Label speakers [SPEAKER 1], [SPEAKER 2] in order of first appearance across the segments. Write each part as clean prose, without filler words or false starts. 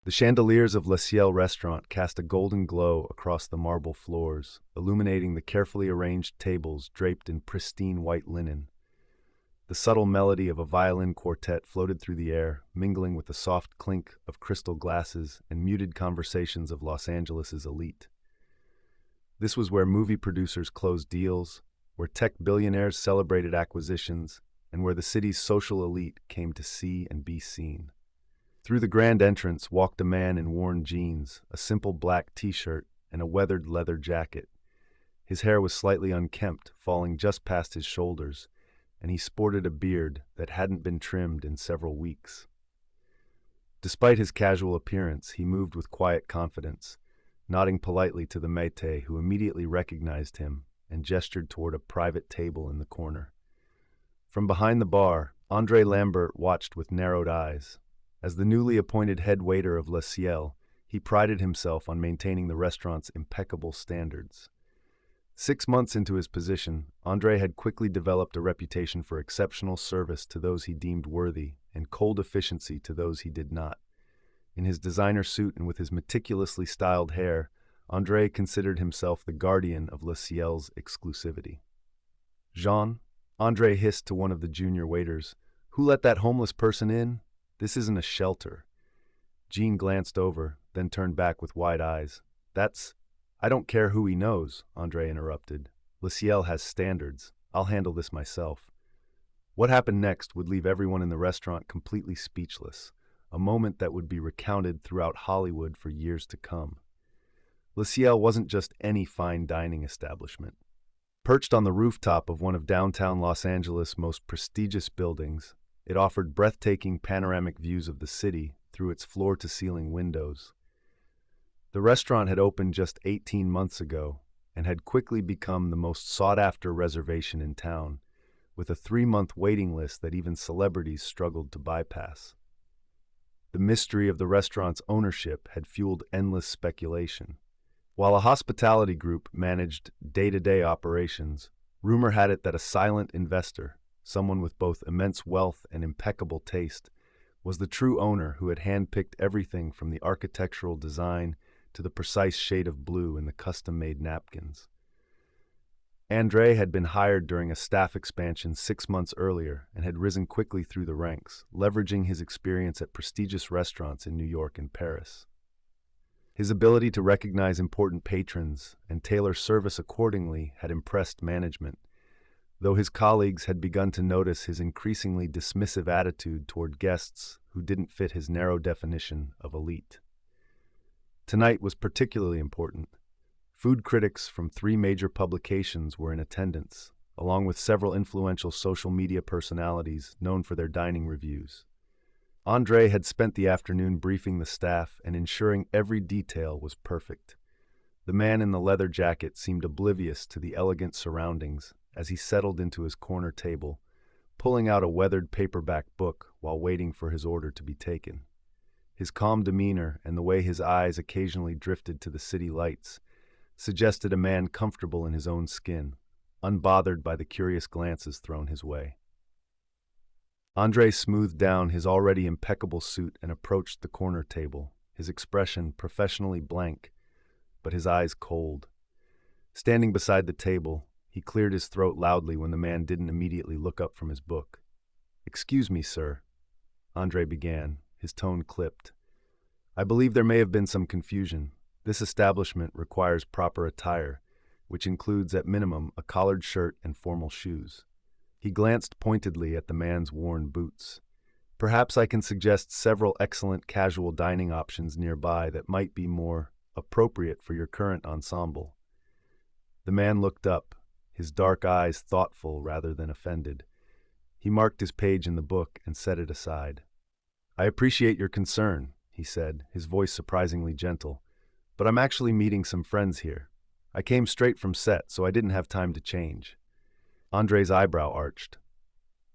[SPEAKER 1] The chandeliers of Le Ciel restaurant cast a golden glow across the marble floors, illuminating the carefully arranged tables draped in pristine white linen. The subtle melody of a violin quartet floated through the air, mingling with the soft clink of crystal glasses and muted conversations of Los Angeles's elite. This was where movie producers closed deals, where tech billionaires celebrated acquisitions, and where the city's social elite came to see and be seen. Through the grand entrance walked a man in worn jeans, a simple black t-shirt, and a weathered leather jacket. His hair was slightly unkempt, falling just past his shoulders, and he sported a beard that hadn't been trimmed in several weeks. Despite his casual appearance, he moved with quiet confidence, nodding politely to the maître, who immediately recognized him and gestured toward a private table in the corner. From behind the bar, André Lambert watched with narrowed eyes. As the newly appointed head waiter of Le Ciel, he prided himself on maintaining the restaurant's impeccable standards. 6 months into his position, André had quickly developed a reputation for exceptional service to those he deemed worthy and cold efficiency to those he did not. In his designer suit and with his meticulously styled hair, André considered himself the guardian of Le Ciel's exclusivity. "Jean," André hissed to one of the junior waiters, "who let that homeless person in? This isn't a shelter." Jean glanced over, then turned back with wide eyes. I don't care who he knows," André interrupted. "Le Ciel has standards. I'll handle this myself." What happened next would leave everyone in the restaurant completely speechless, a moment that would be recounted throughout Hollywood for years to come. Le Ciel wasn't just any fine dining establishment. Perched on the rooftop of one of downtown Los Angeles' most prestigious buildings, it offered breathtaking panoramic views of the city through its floor-to-ceiling windows. The restaurant had opened just 18 months ago and had quickly become the most sought-after reservation in town, with a 3-month waiting list that even celebrities struggled to bypass. The mystery of the restaurant's ownership had fueled endless speculation. While a hospitality group managed day-to-day operations, rumor had it that a silent investor, someone with both immense wealth and impeccable taste, was the true owner who had handpicked everything from the architectural design to the precise shade of blue in the custom-made napkins. André had been hired during a staff expansion 6 months earlier and had risen quickly through the ranks, leveraging his experience at prestigious restaurants in New York and Paris. His ability to recognize important patrons and tailor service accordingly had impressed management, though his colleagues had begun to notice his increasingly dismissive attitude toward guests who didn't fit his narrow definition of elite. Tonight was particularly important. Food critics from 3 major publications were in attendance, along with several influential social media personalities known for their dining reviews. André had spent the afternoon briefing the staff and ensuring every detail was perfect. The man in the leather jacket seemed oblivious to the elegant surroundings as he settled into his corner table, pulling out a weathered paperback book while waiting for his order to be taken. His calm demeanor and the way his eyes occasionally drifted to the city lights suggested a man comfortable in his own skin, unbothered by the curious glances thrown his way. André smoothed down his already impeccable suit and approached the corner table, his expression professionally blank, but his eyes cold. Standing beside the table, he cleared his throat loudly when the man didn't immediately look up from his book. "Excuse me, sir," André began, his tone clipped. "I believe there may have been some confusion. This establishment requires proper attire, which includes at minimum a collared shirt and formal shoes." He glanced pointedly at the man's worn boots. "Perhaps I can suggest several excellent casual dining options nearby that might be more appropriate for your current ensemble." The man looked up, his dark eyes thoughtful rather than offended. He marked his page in the book and set it aside. "I appreciate your concern," he said, his voice surprisingly gentle, "but I'm actually meeting some friends here. I came straight from set, so I didn't have time to change." André's eyebrow arched.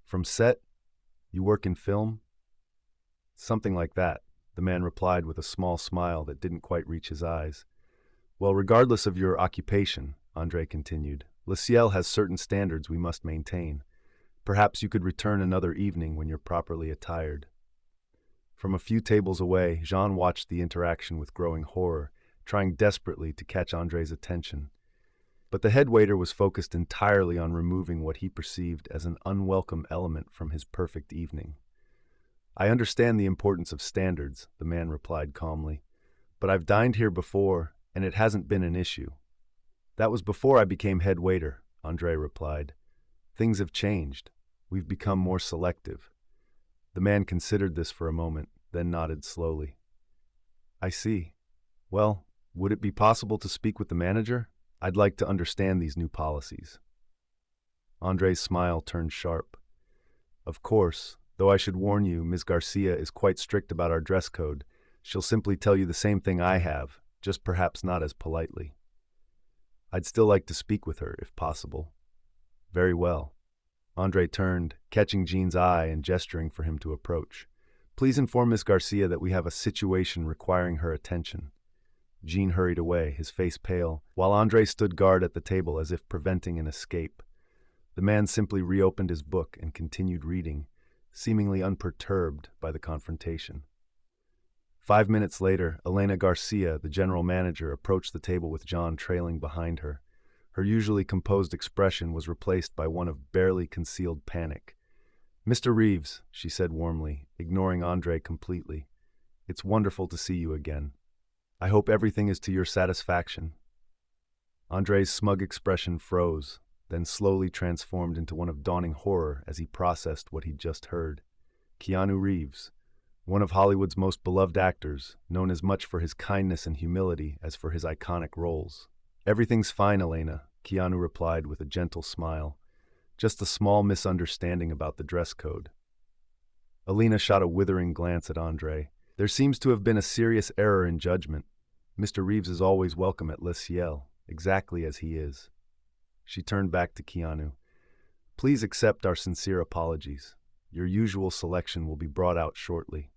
[SPEAKER 1] "From set? You work in film?" "Something like that," the man replied with a small smile that didn't quite reach his eyes. "Well, regardless of your occupation," André continued, "Le Ciel has certain standards we must maintain. Perhaps you could return another evening when you're properly attired." From a few tables away, Jean watched the interaction with growing horror, trying desperately to catch Andre's attention. But the head waiter was focused entirely on removing what he perceived as an unwelcome element from his perfect evening. "I understand the importance of standards," the man replied calmly, "but I've dined here before, and it hasn't been an issue." "That was before I became head waiter," Andre replied. "Things have changed. We've become more selective." The man considered this for a moment, then nodded slowly. "I see. Well, would it be possible to speak with the manager? I'd like to understand these new policies." Andre's smile turned sharp. "Of course, though I should warn you, Ms. Garcia is quite strict about our dress code. She'll simply tell you the same thing I have, just perhaps not as politely." "I'd still like to speak with her, if possible." "Very well." Andre turned, catching Jean's eye and gesturing for him to approach. "Please inform Miss Garcia that we have a situation requiring her attention." Jean hurried away, his face pale, while Andre stood guard at the table as if preventing an escape. The man simply reopened his book and continued reading, seemingly unperturbed by the confrontation. 5 minutes later, Elena Garcia, the general manager, approached the table with John trailing behind her. Her usually composed expression was replaced by one of barely concealed panic. "Mr. Reeves," she said warmly, ignoring Andre completely, "it's wonderful to see you again. I hope everything is to your satisfaction." Andre's smug expression froze, then slowly transformed into one of dawning horror as he processed what he'd just heard. Keanu Reeves, one of Hollywood's most beloved actors, known as much for his kindness and humility as for his iconic roles. "Everything's fine, Elena," Keanu replied with a gentle smile. "Just a small misunderstanding about the dress code." Elena shot a withering glance at Andre. "There seems to have been a serious error in judgment. Mr. Reeves is always welcome at Le Ciel, exactly as he is." She turned back to Keanu. "Please accept our sincere apologies. Your usual selection will be brought out shortly."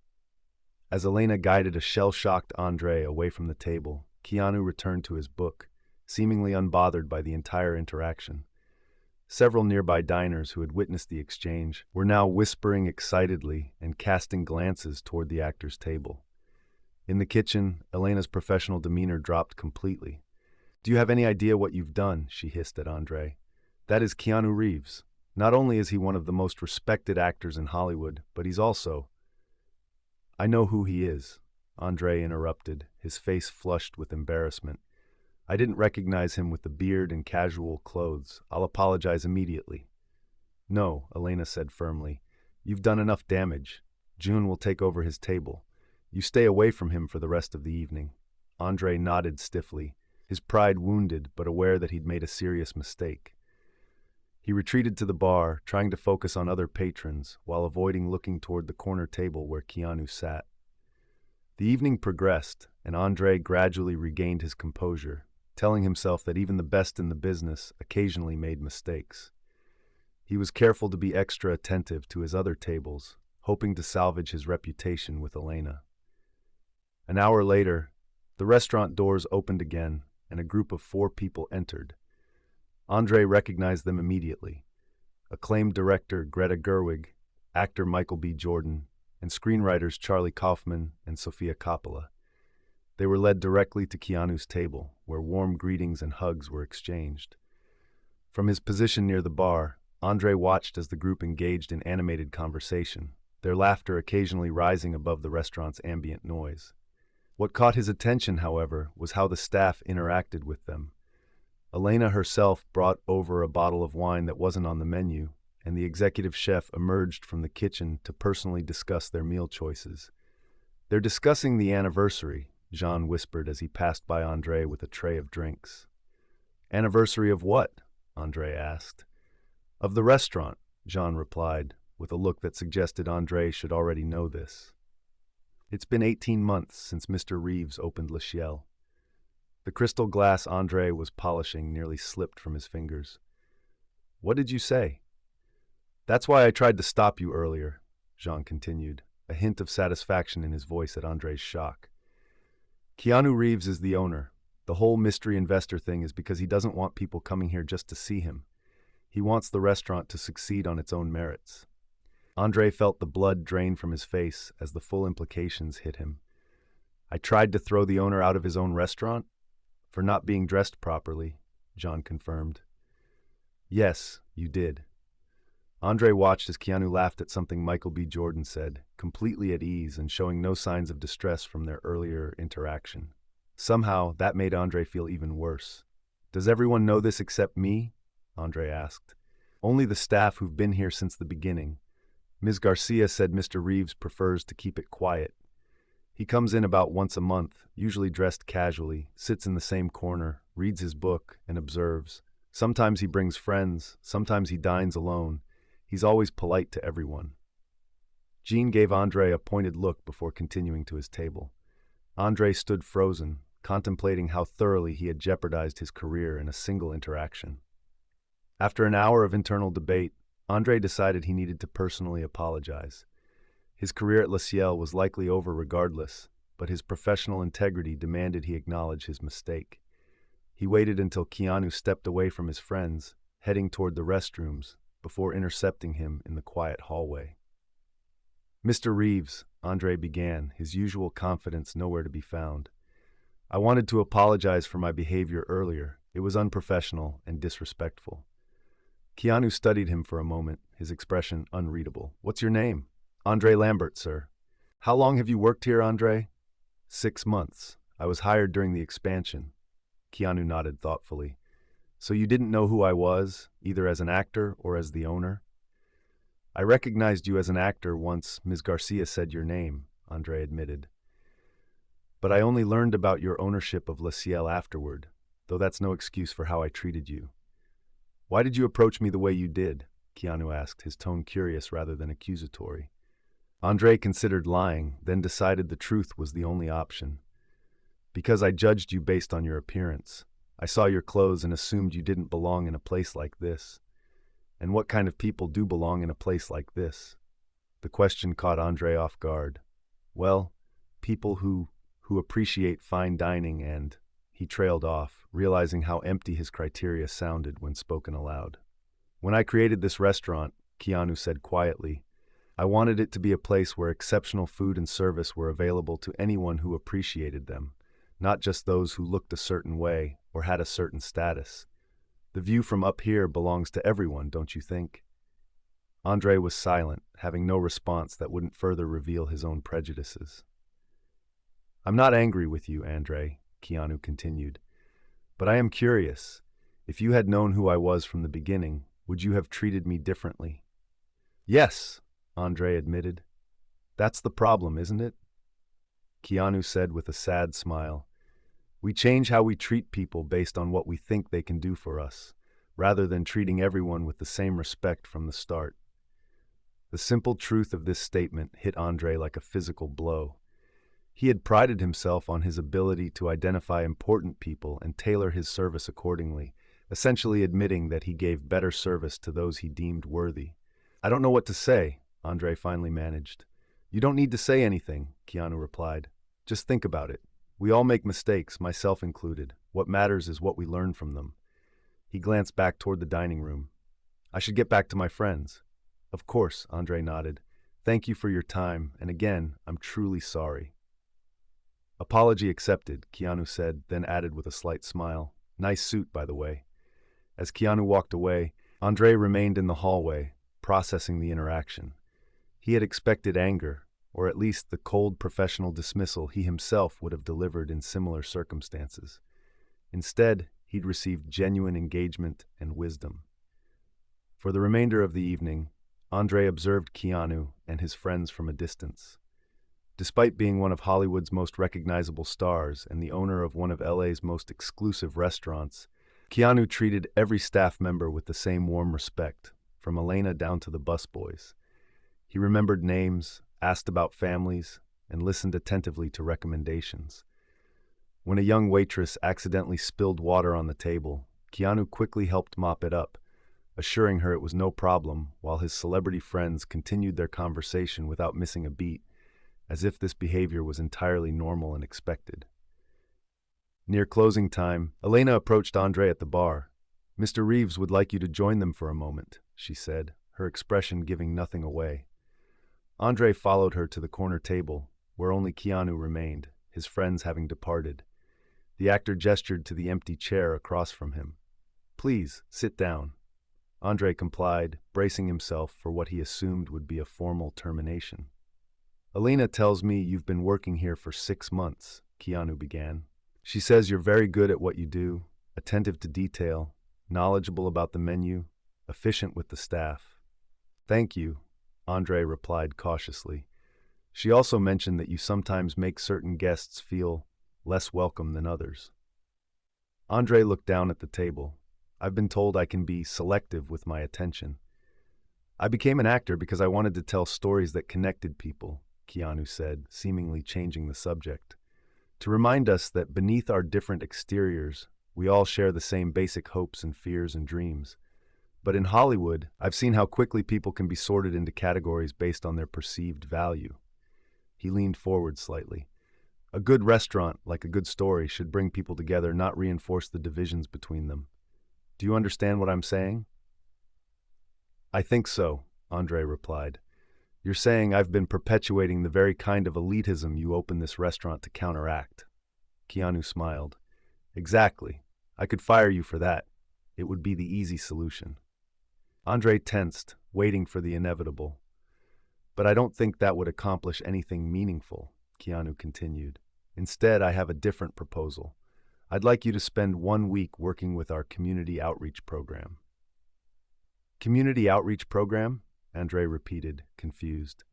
[SPEAKER 1] As Elena guided a shell-shocked Andre away from the table, Keanu returned to his book, seemingly unbothered by the entire interaction. Several nearby diners who had witnessed the exchange were now whispering excitedly and casting glances toward the actor's table. In the kitchen, Elena's professional demeanor dropped completely. "Do you have any idea what you've done?" she hissed at Andre. "That is Keanu Reeves. Not only is he one of the most respected actors in Hollywood, but he's also—" "I know who he is," Andre interrupted, his face flushed with embarrassment. "I didn't recognize him with the beard and casual clothes. I'll apologize immediately." "No," Elena said firmly. "You've done enough damage. June will take over his table. You stay away from him for the rest of the evening." Andre nodded stiffly, his pride wounded but aware that he'd made a serious mistake. He retreated to the bar, trying to focus on other patrons while avoiding looking toward the corner table where Keanu sat. The evening progressed, and Andre gradually regained his composure, telling himself that even the best in the business occasionally made mistakes. He was careful to be extra attentive to his other tables, hoping to salvage his reputation with Elena. An hour later, the restaurant doors opened again, and a group of 4 people entered. Andre recognized them immediately: acclaimed director Greta Gerwig, actor Michael B. Jordan, and screenwriters Charlie Kaufman and Sofia Coppola. They were led directly to Keanu's table, where warm greetings and hugs were exchanged. From his position near the bar, Andre watched as the group engaged in animated conversation, their laughter occasionally rising above the restaurant's ambient noise. What caught his attention, however, was how the staff interacted with them. Elena herself brought over a bottle of wine that wasn't on the menu, and the executive chef emerged from the kitchen to personally discuss their meal choices. "They're discussing the anniversary," Jean whispered as he passed by Andre with a tray of drinks. "Anniversary of what?" Andre asked. "Of the restaurant," Jean replied, with a look that suggested Andre should already know this. "It's been 18 months since Mr. Reeves opened Le Ciel." The crystal glass Andre was polishing nearly slipped from his fingers. "What did you say?" "That's why I tried to stop you earlier," Jean continued, a hint of satisfaction in his voice at Andre's shock. "Keanu Reeves is the owner. The whole mystery investor thing is because he doesn't want people coming here just to see him. He wants the restaurant to succeed on its own merits." Andre felt the blood drain from his face as the full implications hit him. I tried to throw the owner out of his own restaurant? For not being dressed properly, John confirmed. Yes, you did. Andre watched as Keanu laughed at something Michael B. Jordan said, completely at ease and showing no signs of distress from their earlier interaction. Somehow, that made Andre feel even worse. Does everyone know this except me? Andre asked. Only the staff who've been here since the beginning. Ms. Garcia said Mr. Reeves prefers to keep it quiet. He comes in about once a month, usually dressed casually, sits in the same corner, reads his book, and observes. Sometimes he brings friends, sometimes he dines alone. He's always polite to everyone. Jean gave Andre a pointed look before continuing to his table. Andre stood frozen, contemplating how thoroughly he had jeopardized his career in a single interaction. After an hour of internal debate, Andre decided he needed to personally apologize. His career at Le Ciel was likely over regardless, but his professional integrity demanded he acknowledge his mistake. He waited until Keanu stepped away from his friends, heading toward the restrooms, before intercepting him in the quiet hallway. Mr. Reeves, Andre began, his usual confidence nowhere to be found. I wanted to apologize for my behavior earlier. It was unprofessional and disrespectful. Keanu studied him for a moment, his expression unreadable. What's your name? Andre Lambert, sir. How long have you worked here, Andre? 6 months. I was hired during the expansion. Keanu nodded thoughtfully. So you didn't know who I was, either as an actor or as the owner? I recognized you as an actor once Ms. Garcia said your name, Andre admitted. But I only learned about your ownership of Le Ciel afterward, though that's no excuse for how I treated you. Why did you approach me the way you did? Keanu asked, his tone curious rather than accusatory. Andre considered lying, then decided the truth was the only option. Because I judged you based on your appearance. I saw your clothes and assumed you didn't belong in a place like this. And what kind of people do belong in a place like this? The question caught Andre off guard. Well, people who appreciate fine dining and... He trailed off, realizing how empty his criteria sounded when spoken aloud. When I created this restaurant, Keanu said quietly, I wanted it to be a place where exceptional food and service were available to anyone who appreciated them, not just those who looked a certain way or had a certain status. The view from up here belongs to everyone, don't you think? Andre was silent, having no response that wouldn't further reveal his own prejudices. I'm not angry with you, Andre, Keanu continued, but I am curious. If you had known who I was from the beginning, would you have treated me differently? Yes, Andre admitted. That's the problem, isn't it? Keanu said with a sad smile. We change how we treat people based on what we think they can do for us, rather than treating everyone with the same respect from the start. The simple truth of this statement hit Andre like a physical blow. He had prided himself on his ability to identify important people and tailor his service accordingly, essentially admitting that he gave better service to those he deemed worthy. I don't know what to say, Andre finally managed. You don't need to say anything, Keanu replied. Just think about it. We all make mistakes, myself included. What matters is what we learn from them. He glanced back toward the dining room. I should get back to my friends. Of course, Andre nodded. Thank you for your time, and again, I'm truly sorry. Apology accepted, Keanu said, then added with a slight smile. Nice suit, by the way. As Keanu walked away, Andre remained in the hallway, processing the interaction. He had expected anger, or at least the cold professional dismissal he himself would have delivered in similar circumstances. Instead, he'd received genuine engagement and wisdom. For the remainder of the evening, Andre observed Keanu and his friends from a distance. Despite being one of Hollywood's most recognizable stars and the owner of one of LA's most exclusive restaurants, Keanu treated every staff member with the same warm respect, from Elena down to the busboys. He remembered names, asked about families, and listened attentively to recommendations. When a young waitress accidentally spilled water on the table, Keanu quickly helped mop it up, assuring her it was no problem, while his celebrity friends continued their conversation without missing a beat, as if this behavior was entirely normal and expected. Near closing time, Elena approached Andre at the bar. Mr. Reeves would like you to join them for a moment, she said, her expression giving nothing away. Andre followed her to the corner table, where only Keanu remained, his friends having departed. The actor gestured to the empty chair across from him. "Please, sit down." Andre complied, bracing himself for what he assumed would be a formal termination. "Elena tells me you've been working here for 6 months," Keanu began. "She says you're very good at what you do, attentive to detail, knowledgeable about the menu, efficient with the staff." "Thank you," Andre replied cautiously. "She also mentioned that you sometimes make certain guests feel less welcome than others." Andre looked down at the table. "I've been told I can be selective with my attention." "I became an actor because I wanted to tell stories that connected people," Keanu said, seemingly changing the subject. "To remind us that beneath our different exteriors, we all share the same basic hopes and fears and dreams. But in Hollywood, I've seen how quickly people can be sorted into categories based on their perceived value." He leaned forward slightly. "A good restaurant, like a good story, should bring people together, not reinforce the divisions between them. Do you understand what I'm saying?" "I think so," Andre replied. "You're saying I've been perpetuating the very kind of elitism you opened this restaurant to counteract." Keanu smiled. "Exactly. I could fire you for that. It would be the easy solution." Andre tensed, waiting for the inevitable. "But I don't think that would accomplish anything meaningful," Keanu continued. "Instead, I have a different proposal. I'd like you to spend 1 week working with our community outreach program." "Community outreach program?" Andre repeated, confused.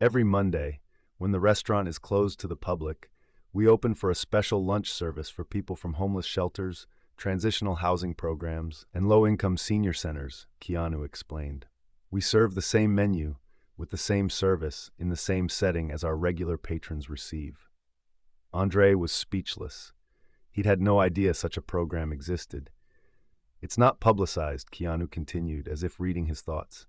[SPEAKER 1] "Every Monday, when the restaurant is closed to the public, we open for a special lunch service for people from homeless shelters, transitional housing programs, and low-income senior centers," Keanu explained. "We serve the same menu, with the same service, in the same setting as our regular patrons receive." Andre was speechless. He'd had no idea such a program existed. "It's not publicized," Keanu continued, as if reading his thoughts.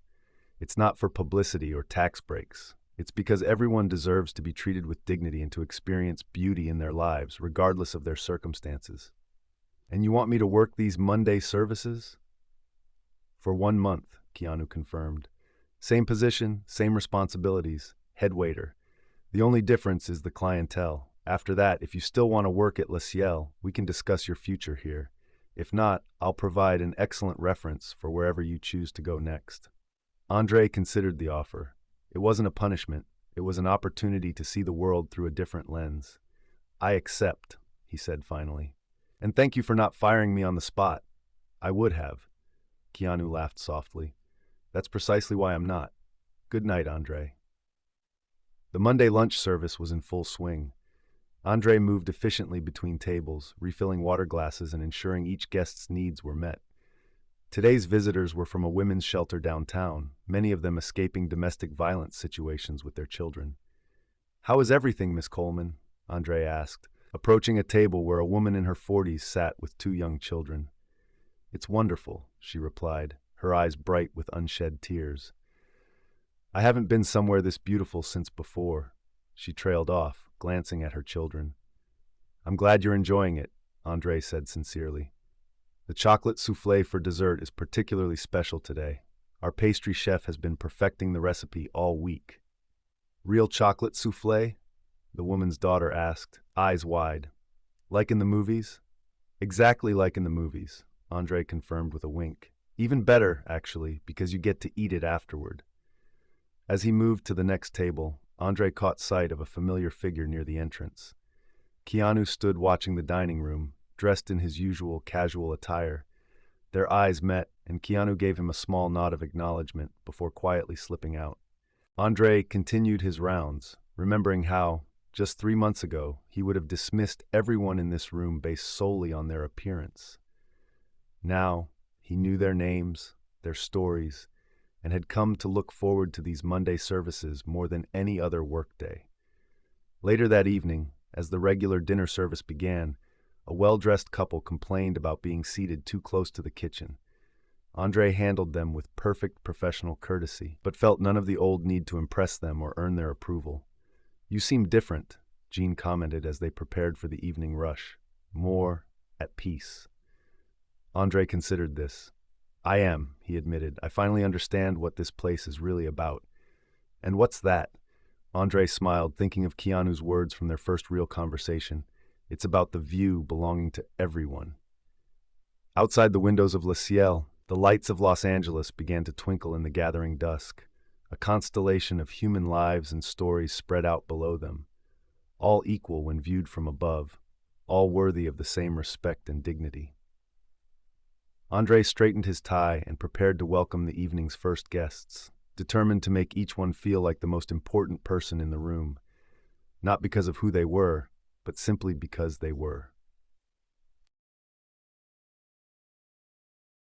[SPEAKER 1] "It's not for publicity or tax breaks. It's because everyone deserves to be treated with dignity and to experience beauty in their lives, regardless of their circumstances." "And you want me to work these Monday services?" "For 1 month," Keanu confirmed. "Same position, same responsibilities, head waiter. The only difference is the clientele. After that, if you still want to work at Le Ciel, we can discuss your future here. If not, I'll provide an excellent reference for wherever you choose to go next." Andre considered the offer. It wasn't a punishment. It was an opportunity to see the world through a different lens. "I accept," he said finally. "And thank you for not firing me on the spot." "I would have." Keanu laughed softly. "That's precisely why I'm not. Good night, Andre." The Monday lunch service was in full swing. Andre moved efficiently between tables, refilling water glasses and ensuring each guest's needs were met. Today's visitors were from a women's shelter downtown, many of them escaping domestic violence situations with their children. "How is everything, Miss Coleman?" Andre asked, approaching a table where a woman in her 40s sat with 2 young children. "It's wonderful," she replied, her eyes bright with unshed tears. "I haven't been somewhere this beautiful since before." She trailed off, glancing at her children. "I'm glad you're enjoying it," Andre said sincerely. "The chocolate soufflé for dessert is particularly special today. Our pastry chef has been perfecting the recipe all week." "Real chocolate soufflé?" the woman's daughter asked, eyes wide. "Like in the movies?" "Exactly like in the movies," Andre confirmed with a wink. "Even better, actually, because you get to eat it afterward." As he moved to the next table, Andre caught sight of a familiar figure near the entrance. Keanu stood watching the dining room, dressed in his usual casual attire. Their eyes met, and Keanu gave him a small nod of acknowledgement before quietly slipping out. Andre continued his rounds, remembering how, just 3 months ago, he would have dismissed everyone in this room based solely on their appearance. Now, he knew their names, their stories, and had come to look forward to these Monday services more than any other workday. Later that evening, as the regular dinner service began, a well-dressed couple complained about being seated too close to the kitchen. Andre handled them with perfect professional courtesy, but felt none of the old need to impress them or earn their approval. "You seem different," Jean commented as they prepared for the evening rush. "More at peace." Andre considered this. "I am," he admitted. "I finally understand what this place is really about. And what's that? Andre smiled, thinking of Keanu's words from their first real conversation. It's about the view belonging to everyone. Outside the windows of Le Ciel, the lights of Los Angeles began to twinkle in the gathering dusk, a constellation of human lives and stories spread out below them, all equal when viewed from above, all worthy of the same respect and dignity. Andre straightened his tie and prepared to welcome the evening's first guests, determined to make each one feel like the most important person in the room, not because of who they were, but simply because they were.